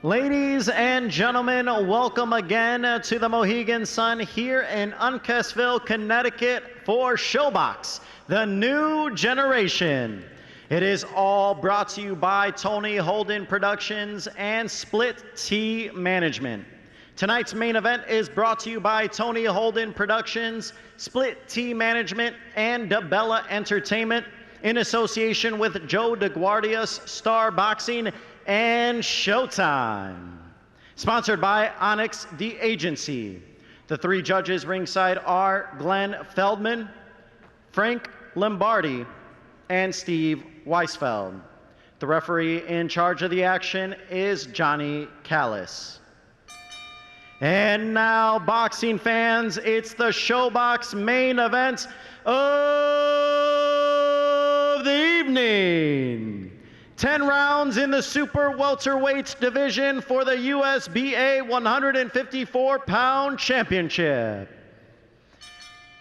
Ladies and gentlemen, welcome again to the Mohegan Sun here in Uncasville, Connecticut for ShoBox, the new generation. It is all brought to you by Tony Holden Productions and Split T Management. Tonight's main event is brought to you by Tony Holden Productions, Split T Management, and DiBella Entertainment in association with Joe DeGuardia's Star Boxing and Showtime. Sponsored by Onyx, the agency. The three judges ringside are Glenn Feldman, Frank Lombardi, and Steve Weisfeld. The referee in charge of the action is Johnny Callis. And now, boxing fans, it's the ShoBox main event of the evening. 10 rounds in the super welterweight division for the USBA 154-pound championship.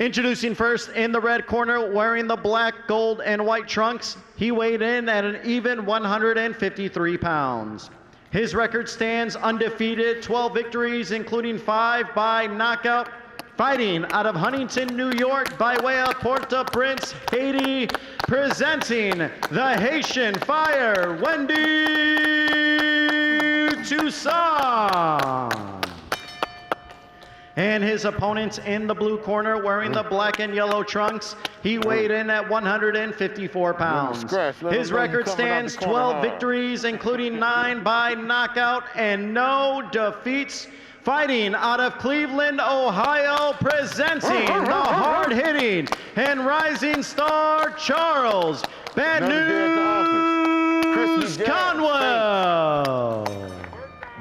Introducing first in the red corner, wearing the black, gold, and white trunks, he weighed in at an even 153 pounds. His record stands undefeated, 12 victories, including 5 by knockout. Fighting out of Huntington, New York, by way of Port-au-Prince, Haiti, presenting the Haitian Fire, Wendy Toussaint. And his opponent in the blue corner, wearing the black and yellow trunks, he weighed in at 154 pounds. His record stands 12 victories, including 9 by knockout and no defeats. Fighting out of Cleveland, Ohio, presenting the hard-hitting and rising star, Charles Bad News Conwell.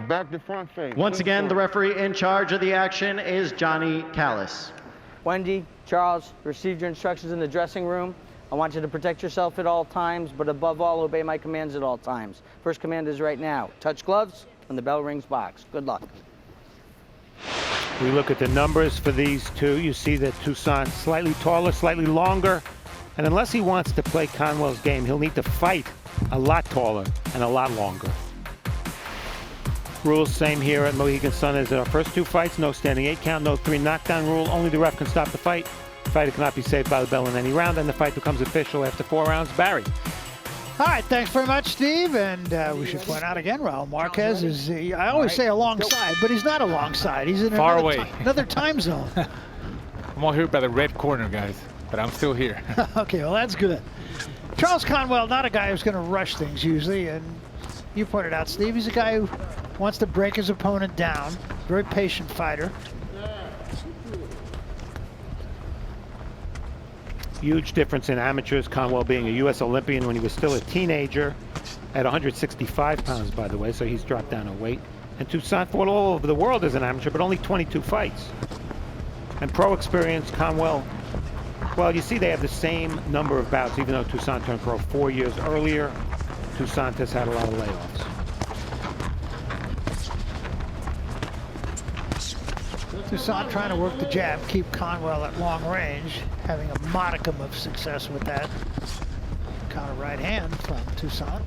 Back to front face. Once again, the referee in charge of the action is Johnny Callis. Wendy, Charles, receive your instructions in the dressing room. I want you to protect yourself at all times, but above all, obey my commands at all times. First command is right now. Touch gloves when the bell rings box. Good luck. We look at the numbers for these two. You see that Toussaint slightly taller, slightly longer. And unless he wants to play Conwell's game, he'll need to fight a lot taller and a lot longer. Rules same here at Mohegan Sun as our first two fights. No standing 8 count, no 3 knockdown rule. Only the ref can stop the fight. The fighter cannot be saved by the bell in any round, and the fight becomes official after 4 rounds. Barry. All right, thanks very much, Steve. And we should point out again, Raul Marquez is, I always say alongside, but he's not alongside. He's in far away. Another time zone. I'm all here by the red corner, guys, but I'm still here. Okay, well, that's good. Charles Conwell, not a guy who's going to rush things usually. And you pointed out, Steve, he's a guy who wants to break his opponent down. Very patient fighter. Huge difference in amateurs. Conwell being a U.S. Olympian when he was still a teenager at 165 pounds, by the way, so he's dropped down a weight. And Toussaint fought all over the world as an amateur, but only 22 fights. And pro experience, Conwell, well, you see they have the same number of bouts, even though Toussaint turned pro 4 years earlier. Toussaint has had a lot of layoffs. Toussaint trying to work the jab, keep Conwell at long range, having a modicum of success with that. Counter right hand from Toussaint.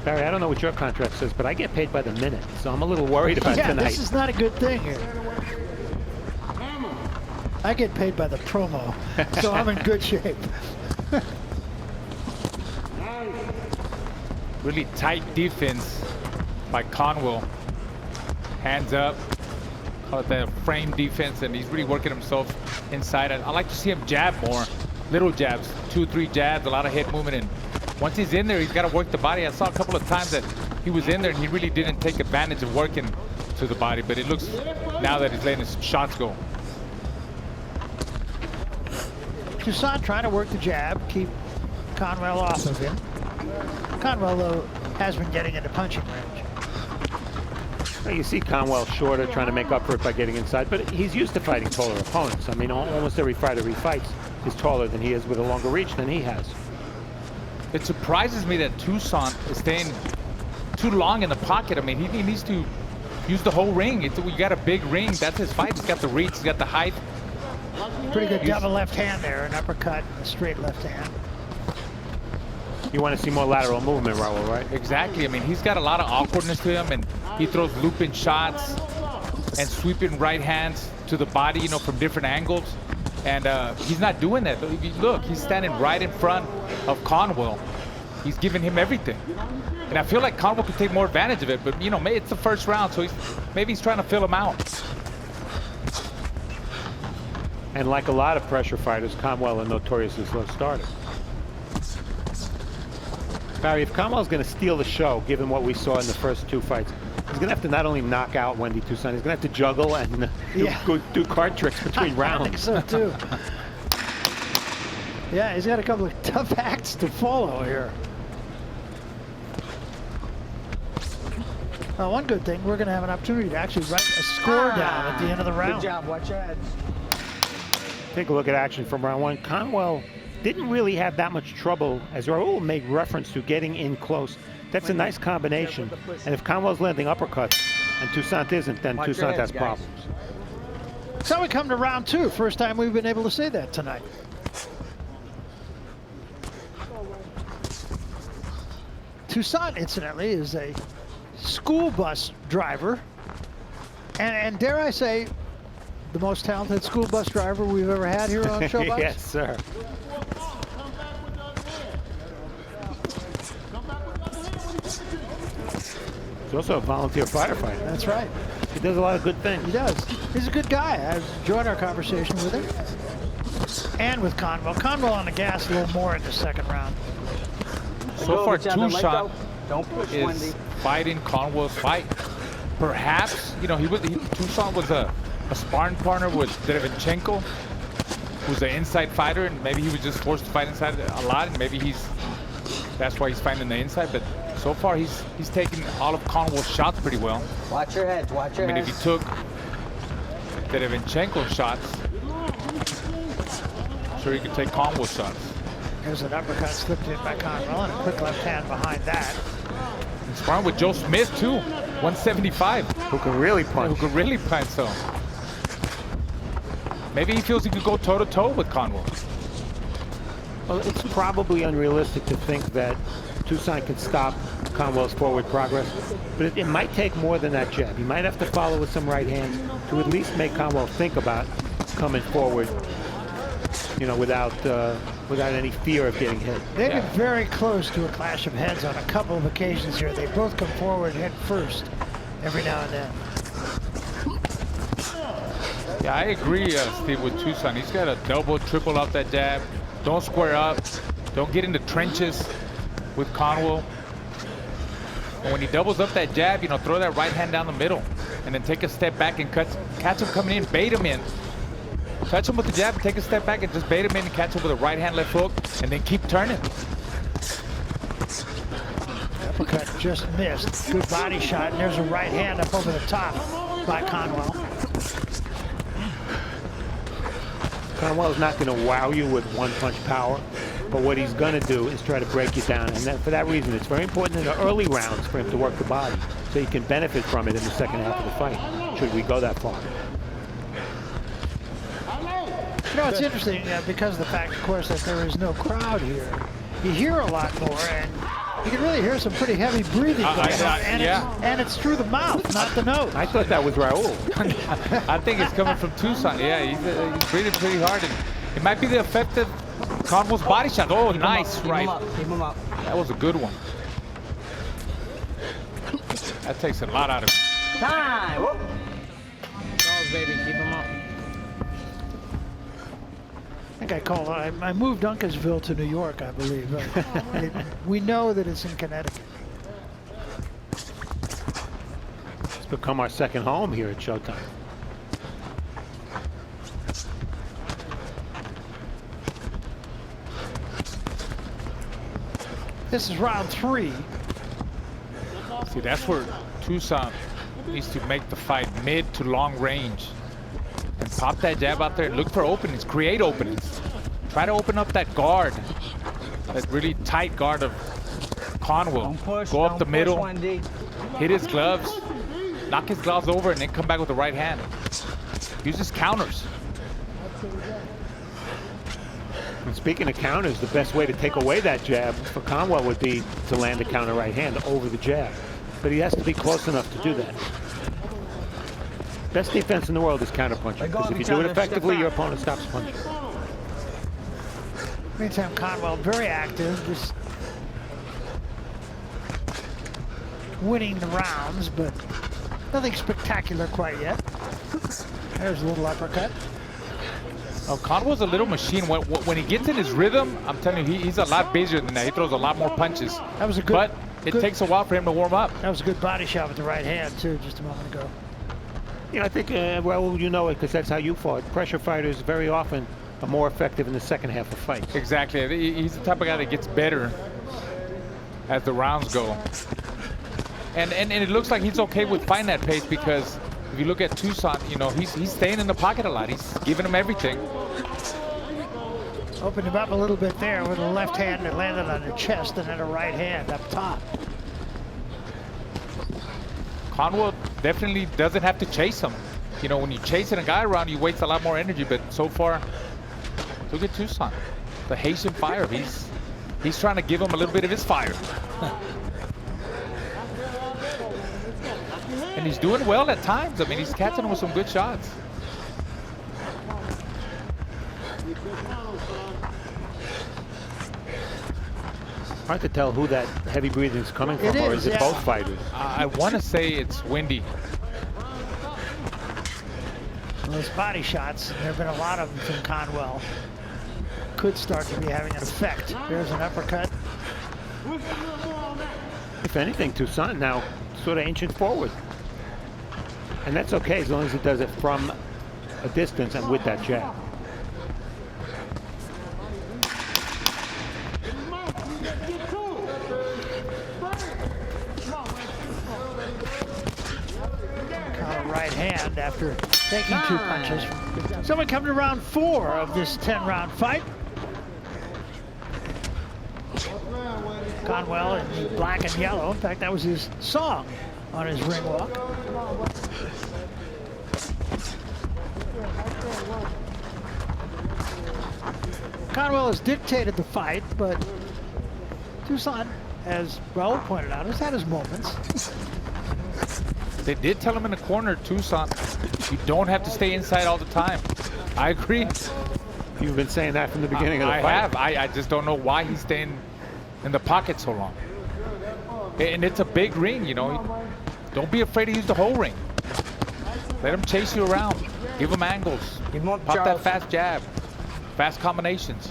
Barry, I don't know what your contract says, but I get paid by the minute, so I'm a little worried about tonight. This is not a good thing here. I get paid by the promo, so I'm in good shape. Really tight defense by Conwell. Hands up. Call it the frame defense, and he's really working himself inside. I like to see him jab more. Little jabs, 2, 3 jabs, a lot of head movement. And once he's in there, he's got to work the body. I saw a couple of times that he was in there and he really didn't take advantage of working to the body, but it looks now that he's letting his shots go. Toussaint trying to work the jab, keep Conwell off of him. Conwell, though, has been getting into punching range. Well, you see Conwell shorter, trying to make up for it by getting inside, but he's used to fighting taller opponents. I mean, almost every fighter he fights is taller than he is with a longer reach than he has. It surprises me that Toussaint is staying too long in the pocket. I mean, he needs to use the whole ring. We got a big ring. That's his fight. He's got the reach. He's got the height. Pretty good double left hand there, an uppercut, and a straight left hand. You want to see more lateral movement, Raul, right? Exactly. I mean, he's got a lot of awkwardness to him, and he throws looping shots and sweeping right hands to the body, you know, from different angles. And he's not doing that. If you look, he's standing right in front of Conwell. He's giving him everything. And I feel like Conwell could take more advantage of it, but, you know, maybe it's the first round, so maybe he's trying to fill him out. And like a lot of pressure fighters, Conwell are notoriously slow starters. Barry, if Conwell's going to steal the show, given what we saw in the first 2 fights, he's going to have to not only knock out Wendy Toussaint, he's going to have to juggle and do card tricks between rounds. I think so, too. Yeah, he's got a couple of tough acts to follow here. One good thing, we're going to have an opportunity to actually write a score down at the end of the round. Good job. Watch your heads. Take a look at action from round 1. Conwell didn't really have that much trouble, as Raul made reference to, getting in close. That's a nice combination. And if Conwell's landing uppercuts and Toussaint isn't, then Toussaint has problems. So we come to round 2. First time we've been able to say that tonight. Toussaint, incidentally, is a school bus driver. And dare I say, the most talented school bus driver we've ever had here on ShoBox? Yes, sir. He's also a volunteer firefighter. That's right. He does a lot of good things. He does. He's a good guy. I've enjoyed our conversation with him. And with Conwell. Conwell on the gas a little more in the second round. So far, Toussaint is is fighting Conwell's fight. Perhaps, you know, Toussaint was a sparring partner with DiBella, who's an inside fighter, and maybe he was just forced to fight inside a lot, and maybe that's why he's fighting the inside. But so far, he's taking all of Conwell's shots pretty well. Watch your heads. Watch your heads. I mean, if he took DiBella's shots, I'm sure he could take Conwell's shots. There's an uppercut slipped in by Conwell and a quick left hand behind that. And sparring with Joe Smith too, 175. Who can really punch. Who can really punch, so. Maybe he feels he could go toe-to-toe with Conwell. Well, it's probably unrealistic to think that Toussaint can stop Conwell's forward progress, but it might take more than that jab. He might have to follow with some right hands to at least make Conwell think about coming forward, you know, without any fear of getting hit. They've been very close to a clash of heads on a couple of occasions here. They both come forward head first every now and then. Yeah, I agree, Steve, with Toussaint. He's got to double, triple up that jab. Don't square up. Don't get into trenches with Conwell. And when he doubles up that jab, you know, throw that right hand down the middle and then take a step back and catch him coming in, bait him in. Touch him with the jab, take a step back and just bait him in and catch him with a right hand left hook and then keep turning. Uppercut just missed. Good body shot, and there's a right hand up over the top by Conwell. Conwell's not going to wow you with one-punch power, but what he's going to do is try to break you down. And for that reason, it's very important in the early rounds for him to work the body so he can benefit from it in the second half of the fight, should we go that far. You know, it's interesting because of the fact, of course, that there is no crowd here. You hear a lot more, and you can really hear some pretty heavy breathing going on. And it's through the mouth, not the nose. I thought that was Raul. I think it's coming from Toussaint. Yeah, he's breathing pretty hard. And it might be the effect of Conwell's body shot. Oh, nice right. Keep him up. That was a good one. That takes a lot out of him. Time. Whoop. Charles, baby, keep him up. I think I moved Uncasville to New York, I believe. We know that it's in Connecticut. It's become our second home here at Showtime. This is round 3. See, that's where Toussaint needs to make the fight mid to long range. And pop that jab out there and look for openings, create openings. Try to open up that guard, that really tight guard of Conwell. Go up the middle, hit his gloves, knock his gloves over, and then come back with the right hand. Use his counters. And speaking of counters, the best way to take away that jab for Conwell would be to land a counter right hand over the jab. But he has to be close enough to do that. Best defense in the world is counterpunching, because if you do it effectively, your opponent stops punching. Meantime, Conwell very active, just winning the rounds, but nothing spectacular quite yet. There's a little uppercut. Oh, Conwell's a little machine. When he gets in his rhythm, I'm telling you, he's a lot busier than that. He throws a lot more punches. That was a good. But it takes a while for him to warm up. That was a good body shot with the right hand too, just a moment ago. You know, I think, well, you know it because that's how you fought. Pressure fighters very often are more effective in the second half of fights. Exactly. He's the type of guy that gets better as the rounds go. And it looks like he's okay with fighting that pace, because if you look at Toussaint, you know, he's staying in the pocket a lot. He's giving him everything. Opened him up a little bit there with a left hand that landed on the chest, and then a right hand up top. Conwell definitely doesn't have to chase him. You know, when you chasing a guy around, you waste a lot more energy. But so far, look at Toussaint, the Haitian fire. He's trying to give him a little bit of his fire. And he's doing well at times. I mean, he's catching him with some good shots. Hard to tell who that heavy breathing is coming from, or is it both fighters? I want to say it's Wendy. Those body shots, there have been a lot of them from Conwell, could start to be having an effect. There's an uppercut. If anything, Toussaint now sort of inching forward. And that's okay as long as he does it from a distance and with that jab. Right hand after taking 2 punches. So we come to round 4 of this 10-round fight. Conwell in the black and yellow. In fact, that was his song on his ring walk. Conwell has dictated the fight, but Toussaint, as Raul pointed out, has had his moments. They did tell him in the corner, Toussaint, you don't have to stay inside all the time. I agree. You've been saying that from the beginning of the fight. I have. I just don't know why he's staying in the pocket so long. And it's a big ring, you know. Don't be afraid to use the whole ring. Let him chase you around. Give him angles. Pop that fast jab. Fast combinations.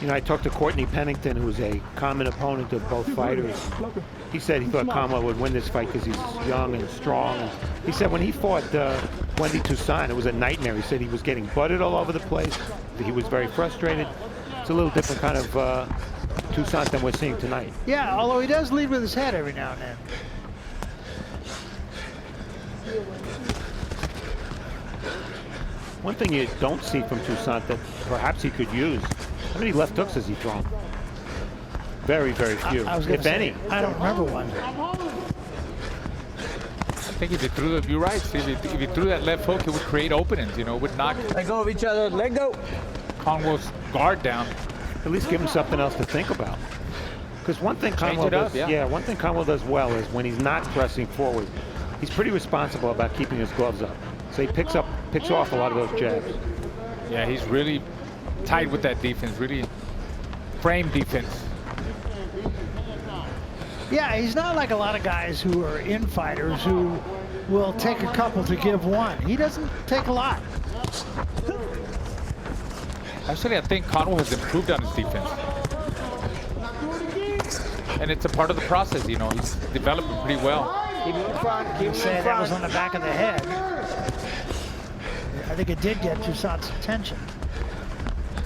You know, I talked to Courtney Pennington, who's a common opponent of both fighters. He said he thought Conwell would win this fight because he's young and strong. And he said when he fought Wendy Toussaint, it was a nightmare. He said he was getting butted all over the place. He was very frustrated. It's a little different kind of Toussaint than we're seeing tonight. Yeah, although he does lead with his head every now and then. One thing you don't see from Toussaint that perhaps he could use, how many left hooks has he thrown? Very, very few, if any. I don't remember one. I think if he threw the, you're right, Steve, if he threw that left hook, it would create openings, you know, it would knock. Let go of each other, let go. Conwell's guard down. At least give him something else to think about. Because one thing Conwell does, one thing Conwell does well is when he's not pressing forward, he's pretty responsible about keeping his gloves up. So he picks off a lot of those jabs. Yeah, he's really tight with that defense, really frame defense. Yeah, he's not like a lot of guys who are infighters who will take a couple to give one. He doesn't take a lot. Actually, I think Conwell has improved on his defense. And it's a part of the process, you know, he's developing pretty well. Keep him in front, keep him in front. That was on the back of the head. I think it did get Toussaint's attention.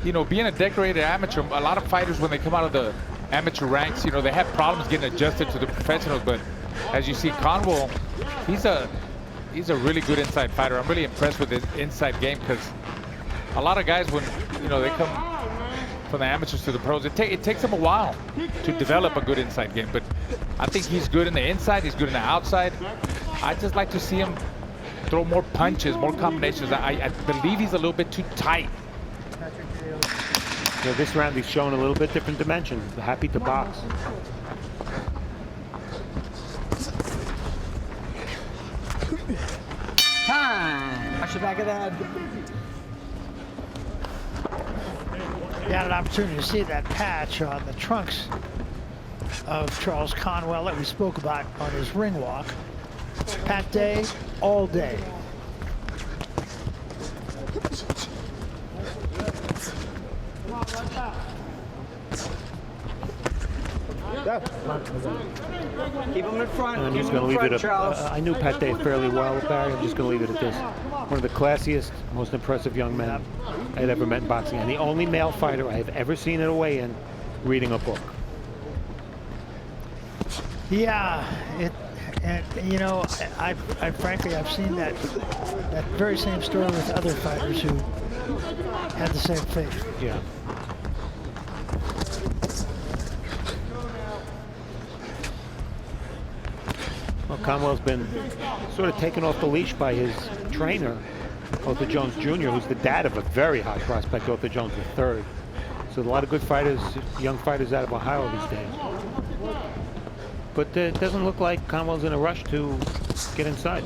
You know, being a decorated amateur, a lot of fighters, when they come out of the amateur ranks, you know, they have problems getting adjusted to the professionals. But as you see, Conwell, he's a really good inside fighter. I'm really impressed with his inside game, because a lot of guys, when, you know, they come from the amateurs to the pros, it takes them a while to develop a good inside game. But I think he's good in the inside, he's good in the outside. I just like to see him throw more punches, more combinations. I believe he's a little bit too tight You know, this round he's showing a little bit different dimension. Happy to box. Time. Watch the back of that. You had an opportunity to see that patch on the trunks of Charles Conwell that we spoke about on his ring walk. Pat day, all day. Keep him in front. And I'm Keep just him going in to leave front, it Charles. I knew Pat Day fairly well, Barry. I'm just going to leave it at this. One of the classiest, most impressive young men I had ever met in boxing. And the only male fighter I have ever seen at a weigh-in reading a book. Yeah, and you know, I frankly I've seen that very same story with other fighters who had the same fate. Yeah. Well, Conwell's been sort of taken off the leash by his trainer, Otha Jones Jr., who's the dad of a very high prospect, Otha Jones III. So a lot of good fighters, young fighters out of Ohio these days. But it doesn't look like Conwell's in a rush to get inside.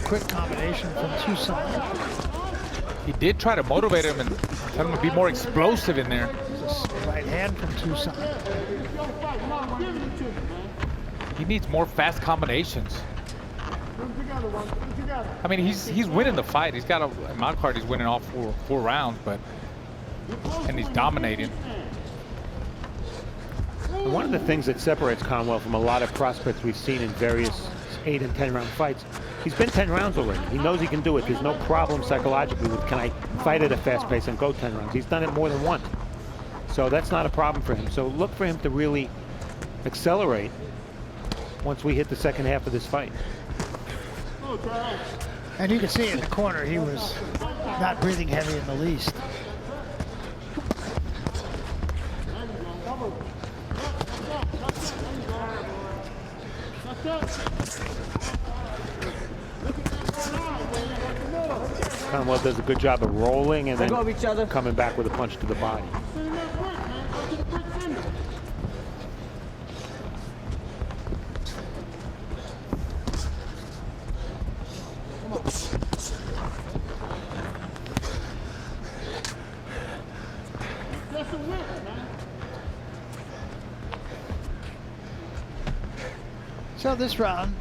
Quick combination from Toussaint. He did try to motivate him and tell him to be more explosive in there. Right hand from Toussaint. He needs more fast combinations. I mean, he's winning the fight. He's got in my card, he's winning all four rounds, and he's dominating. And one of the things that separates Conwell from a lot of prospects we've seen in various 8 and 10 round fights, he's been 10 rounds already. He knows he can do it. There's no problem psychologically with, can I fight at a fast pace and go 10 rounds? He's done it more than once. So that's not a problem for him. So look for him to really accelerate once we hit the second half of this fight. And you can see in the corner he was not breathing heavy in the least. Conwell does a good job of rolling and Let go of each other. then coming back with a punch to the body. So this round,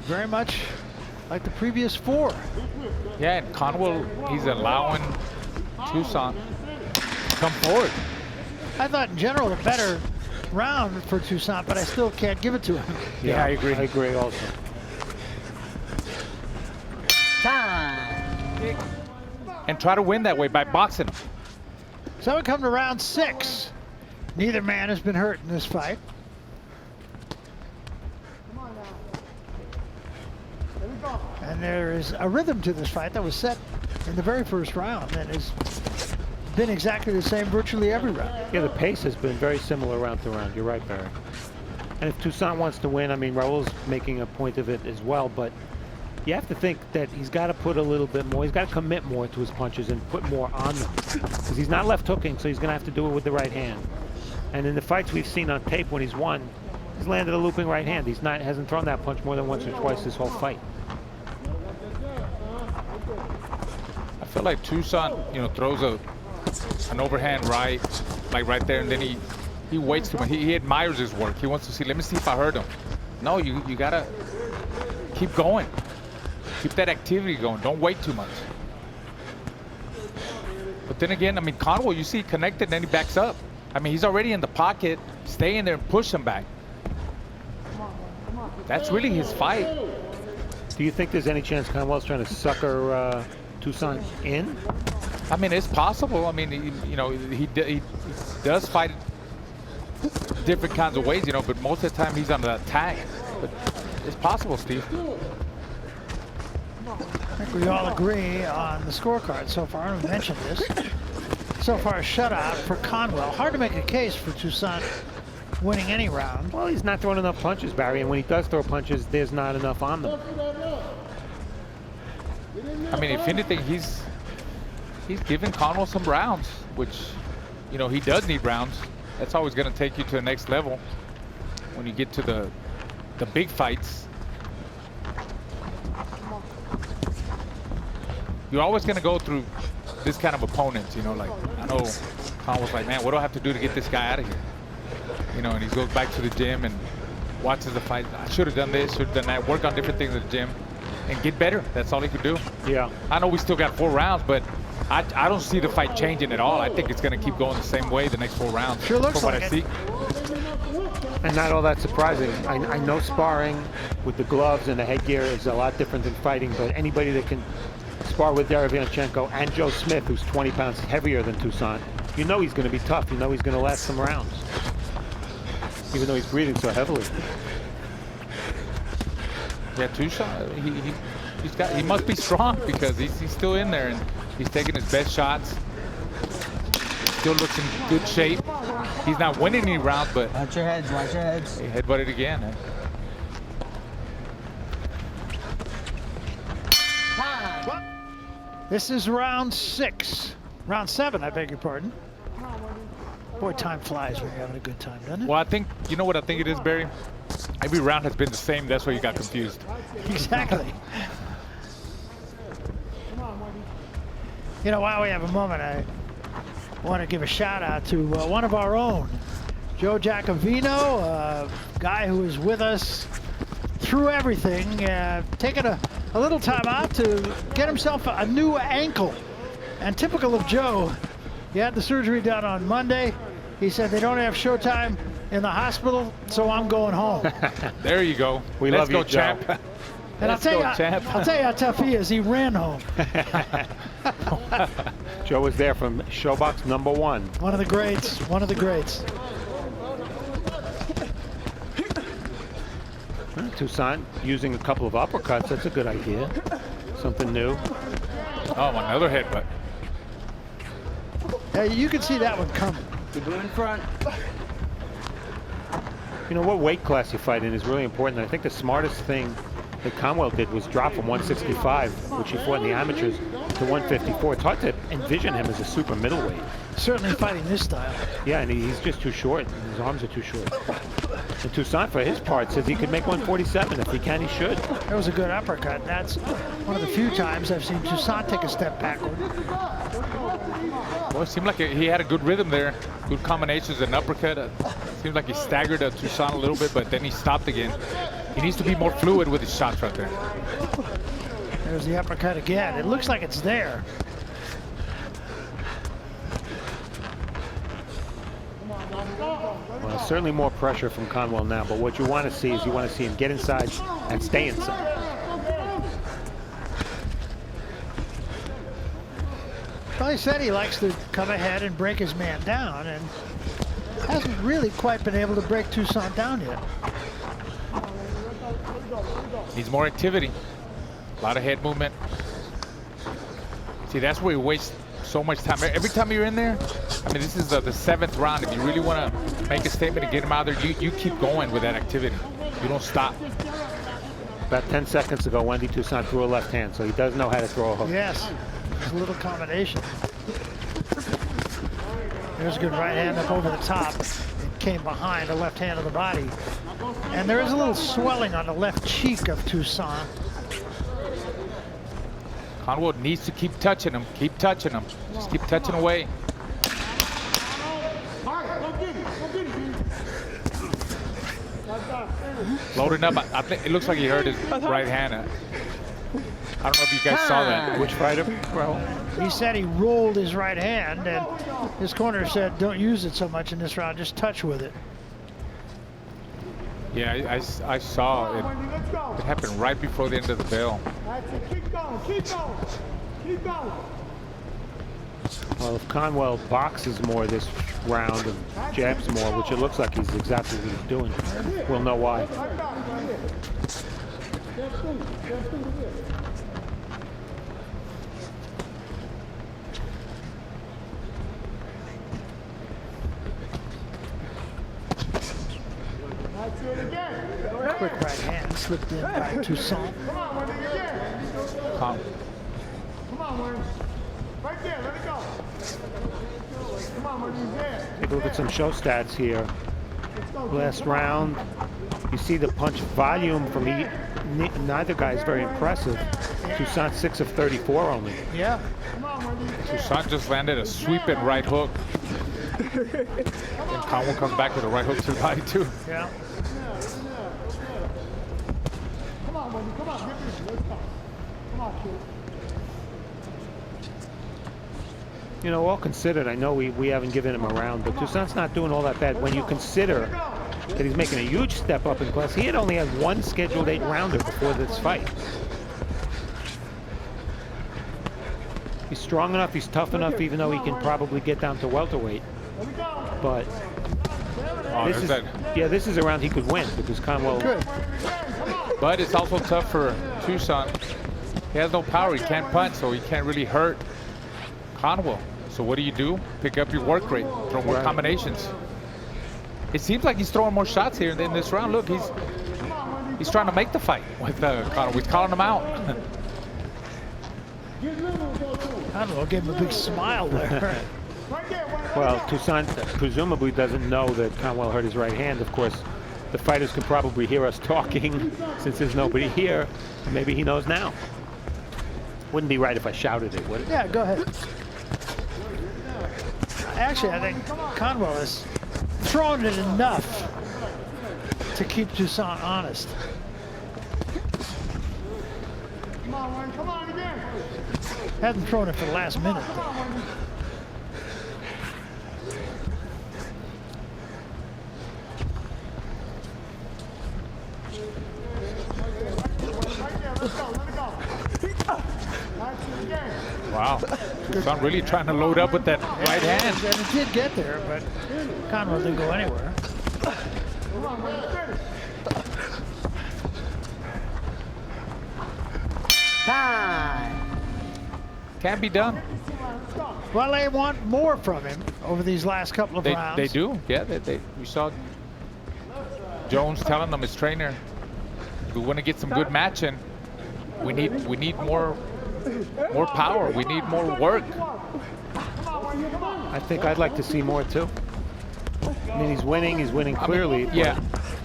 very much like the previous 4. Yeah, and Conwell, he's allowing Toussaint to come forward. I thought in general a better round for Toussaint, but I still can't give it to him. Yeah, I agree. I agree also. Time. And try to win that way by boxing him. So we come to round 6. Neither man has been hurt in this fight. And there is a rhythm to this fight that was set in the very first round and has been exactly the same virtually every round. Yeah, the pace has been very similar round to round. You're right, Barry. And if Toussaint wants to win, I mean, Raul's making a point of it as well, but you have to think that he's got to put a little bit more. He's got to commit more to his punches and put more on them. Because he's not left hooking, so he's going to have to do it with the right hand. And in the fights we've seen on tape when he's won, he's landed a looping right hand. Hasn't thrown that punch more than once or twice this whole fight. I feel like Toussaint, throws an overhand right, like right there, and then he waits too much. He admires his work. He wants to see, let me see if I hurt him. No, you gotta keep going. Keep that activity going. Don't wait too much. But then again, I mean, Conwell, you see connected, and then he backs up. I mean, he's already in the pocket. Stay in there and push him back. That's really his fight. Do you think there's any chance Conwell's trying to sucker Toussaint in? I mean, it's possible. I mean, he does fight different kinds of ways, but most of the time he's on the attack. But it's possible, Steve. I think we all agree on the scorecard so far, and we mentioned this. So far, a shutout for Conwell. Hard to make a case for Toussaint winning any round. Well, he's not throwing enough punches, Barry, and when he does throw punches, there's not enough on them. I mean, if anything, he's giving Conwell some rounds, which, you know, he does need rounds. That's always going to take you to the next level when you get to the big fights. You're always going to go through this kind of opponents, you know, like, I know Conwell's like, man, what do I have to do to get this guy out of here? You know, and he goes back to the gym and watches the fight. I should have done this, should have done that, work on different things at the gym and get better. That's all he could do. Yeah. I know we still got 4 rounds, but I don't see the fight changing at all. I think it's going to keep going the same way the next 4 rounds. Sure looks from what like I see. And not all that surprising. I know sparring with the gloves and the headgear is a lot different than fighting, but anybody that can spar with Derevyanchenko and Joe Smith, who's 20 pounds heavier than Toussaint, you know he's going to be tough. You know he's going to last some rounds, even though he's breathing so heavily. Yeah, Toussaint, he must be strong because he's still in there and he's taking his best shots. Still looks in good shape. He's not winning any rounds, but Watch your heads, watch your heads. he headbutted again. Eh? This is round 6. Round 7, I beg your pardon. Boy, time flies when you're having a good time, doesn't it? Well, I think, you know what I think it is, Barry? Every round has been the same. That's why you got confused. Exactly. You know, while we have a moment, I want to give a shout out to one of our own, Joe Giacovino, a guy who was with us through everything, taking a little time out to get himself a new ankle. And typical of Joe, he had the surgery done on Monday. He said they don't have showtime in the hospital, so I'm going home. There you go. We Let's love go, you, Joe. champ. And I'll tell you how tough he is. He ran home. Joe was there from ShoBox #1. One of the greats. One of the greats. Toussaint using a couple of uppercuts. That's a good idea. Something new. Oh, another headbutt. Hey, you can see that one coming. Keep him in front. You know, what weight class you fight in is really important. I think the smartest thing that Conwell did was drop from 165, which he fought in the amateurs, to 154. It's hard to envision him as a super middleweight. Certainly fighting this style. Yeah, and he's just too short. And his arms are too short. And Toussaint, for his part, says he could make 147. If he can, he should. That was a good uppercut. That's one of the few times I've seen Toussaint take a step backward. Well, it seemed like he had a good rhythm there. Good combinations, an uppercut. Seemed like he staggered Toussaint a little bit, but then he stopped again. He needs to be more fluid with his shots right there. There's the uppercut again. It looks like it's there. Well, certainly more pressure from Conwell now, but what you want to see is you want to see him get inside and stay inside. Well, he said he likes to come ahead and break his man down, and hasn't really quite been able to break Toussaint down yet. Needs more activity. A lot of head movement. See, that's where you waste so much time. Every time you're in there, I mean, this is the 7th round. If you really want to make a statement and get him out there, you keep going with that activity. You don't stop. About 10 seconds ago, Wendy Toussaint threw a left hand, so he does know how to throw a hook. Yes, it's a little combination. There's a good right hand up over the top. It came behind the left hand of the body. And there is a little swelling on the left cheek of Toussaint. Conwell needs to keep touching him. Keep touching him. Just keep touching away. Loading up. I think it looks like he hurt his right hand. I don't know if you guys saw that. Which fighter, bro? He said he rolled his right hand, and his corner said, don't use it so much in this round, just touch with it. Yeah, I saw it. It happened right before the end of the bell. Keep going, keep going, keep going. Well, if Conwell boxes more this round and jabs more, which it looks like he's exactly what he's doing, we'll know why. Quick right hand slipped in by Toussaint. Come. Right there, let it go. Come on, when he's there. Take a look at some show stats here. Last round, you see the punch volume from neither guy is very impressive. Toussaint 6 of 34 only. Yeah. Toussaint just landed a sweeping right hook. And Conwell comes back with a right hook to the body too. Yeah. Come on, Wendy, come on, get this. Let's go. Come on, kid. You know, all considered, I know we haven't given him a round, but Toussaint's not doing all that bad when you consider that he's making a huge step up in class. He had only had one scheduled 8-rounder before this fight. He's strong enough, he's tough enough, even though he can probably get down to welterweight. But this is a round he could win because Conwell. But it's also tough for Toussaint. He has no power, he can't punch, so he can't really hurt Conwell. So what do? Pick up your work rate, throw more combinations. It seems like he's throwing more shots here in this round. Look, he's trying to make the fight with Conwell. He's calling him out. Conwell gave him a big smile there. Well, Toussaint presumably doesn't know that Conwell hurt his right hand. Of course, the fighters can probably hear us talking since there's nobody here. Maybe he knows now. Wouldn't be right if I shouted it, would it? Yeah, go ahead. Actually, I think Conwell has thrown it enough to keep Toussaint honest. Come on, Wendy, come on again. Hasn't thrown it for the last minute. Wow. Toussaint really trying to load up with that right hand. And it did get there, but Conwell didn't go anywhere. Time. Can't be done. Well, they want more from him over these last couple of rounds. They do. Yeah, we saw Jones telling them, his trainer, if we want to get some good matching, we need more power. We need more work. I think I'd like to see more too. I mean, he's winning clearly. Yeah.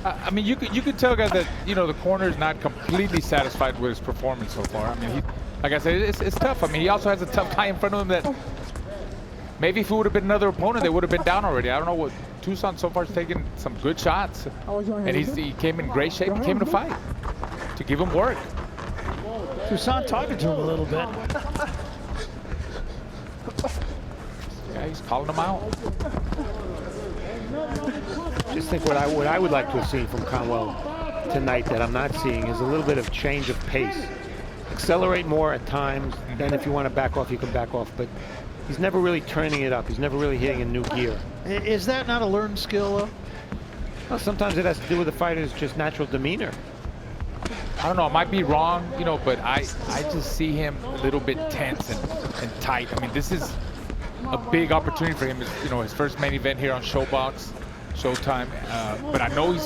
I mean, you could tell, guys, that the corner is not completely satisfied with his performance so far. I mean, like I said, it's tough. I mean, he also has a tough guy in front of him that maybe if it would have been another opponent, they would have been down already. I don't know what Toussaint so far is taking some good shots, and he came in great shape. He came to fight to give him work. Toussaint talking to him a little bit. Yeah, he's calling him out. Just think what I would like to have seen from Conwell tonight that I'm not seeing is a little bit of change of pace. Accelerate more at times, then if you want to back off, you can back off. But he's never really turning it up. He's never really hitting a new gear. Is that not a learned skill, though? Well, sometimes it has to do with the fighter's just natural demeanor. I don't know, I might be wrong, but I just see him a little bit tense and tight. I mean, this is a big opportunity for him. His first main event here on ShoBox, Showtime. But I know he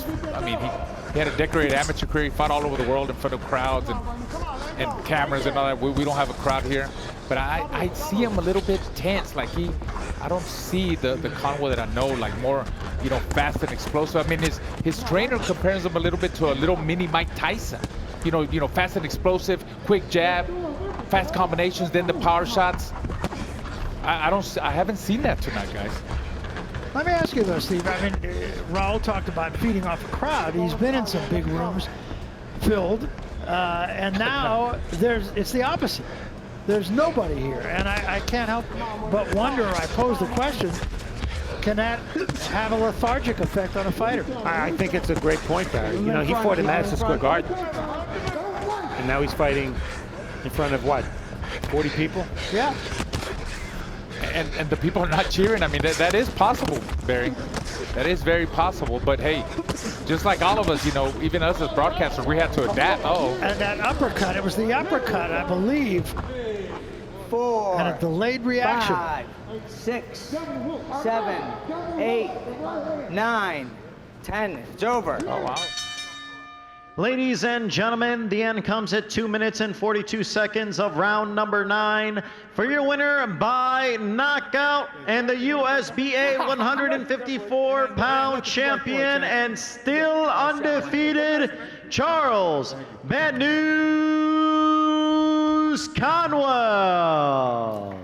had a decorated amateur career. He fought all over the world in front of crowds and cameras and all that. We don't have a crowd here. But I see him a little bit tense. Like I don't see the Conwell that I know, like more, fast and explosive. I mean, his trainer compares him a little bit to a little mini Mike Tyson. Fast and explosive, quick jab, fast combinations, then the power shots. I haven't seen that tonight, guys. Let me ask you though, Steve. I mean, Raul talked about feeding off a crowd. He's been in some big rooms filled, and now it's the opposite. There's nobody here, and I can't help but wonder. I pose the question: can that have a lethargic effect on a fighter? I think it's a great point, Barry. He fought in Madison Square Garden, and now he's fighting in front of what, 40 people? Yeah. And the people are not cheering. I mean, that is possible, Barry. That is very possible. But hey, just like all of us, even us as broadcasters, we had to adapt. And that uppercut, it was the uppercut, I believe. 4, and a delayed reaction. 5, 6, 7, 8, 9, 10. It's over. Oh, wow. Ladies and gentlemen, the end comes at 2 minutes and 42 seconds of round number 9. For your winner by knockout and the USBA 154-pound champion and still undefeated, Charles Bad News Conwell.